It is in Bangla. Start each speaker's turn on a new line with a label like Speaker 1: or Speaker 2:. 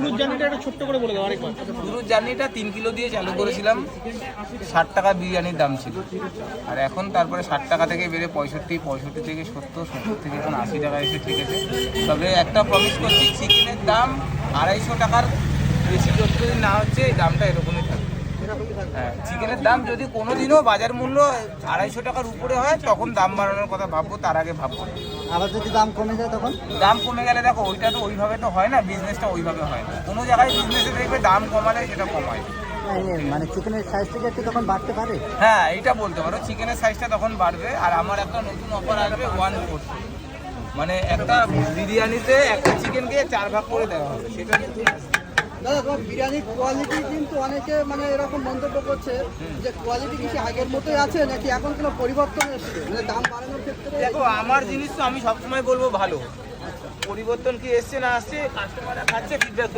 Speaker 1: শুরুর জার্নিটা একটা ছোট্ট করে বলে দাও আরেকবার।
Speaker 2: শুরুর জার্নিটা 3 কিলো দিয়ে চালু করেছিলাম, 60 টাকা বিরিয়ানির দাম ছিল। আর এখন তারপরে 60 টাকা থেকে বেড়ে 65, 65 থেকে 70, 70 থেকে এখন 80 টাকা এসে ঠেকেছে। তবে একটা প্রমিস করছি, চিকেনের দাম 250 টাকার বেশি যতদিন না হচ্ছে এই দামটা এরকমই থাকবে। হ্যাঁ, চিকেনের দাম যদি কোনোদিনও বাজার মূল্য 250 টাকার উপরে হয় তখন দাম বাড়ানোর কথা ভাববো, তার আগে ভাববো।
Speaker 3: আবার যদি দাম কমে যায় তখন?
Speaker 2: দাম কমে গেলে দেখো ওইটা তো ওইভাবে তো হয় না, বিজনেসটা ওইভাবে হয় না। কোনো জায়গায় বিজনেসে দেখবে দাম কমালে সেটা কমায়।
Speaker 3: মানে চিকেনের সাইজটা কি একটু তখন বাড়তে পারে?
Speaker 2: হ্যাঁ, এইটা বলতে পারো, চিকেনের সাইজটা তখন বাড়বে। আর আমার একটা নতুন অফার আসবে 1/4, মানে একটা বিরিয়ানিতে একটা চিকেনকে 4 ভাগ করে দেওয়া হবে, সেটা নতুন আসবে।
Speaker 4: দাদা তোমার বিরিয়ানির কোয়ালিটি কিন্তু অনেকে মানে এরকম মন্তব্য করছে যে কোয়ালিটি কি আগের মতোই আছে নাকি এখন কোনো পরিবর্তন এসেছে, মানে দাম বাড়ানোর ক্ষেত্রে?
Speaker 2: দেখো, আমার জিনিস তো আমি সবসময় বলবো ভালো, পরিবর্তন কি এসছে না আসছে কাস্টমাররা খাচ্ছে, ফিডব্যাক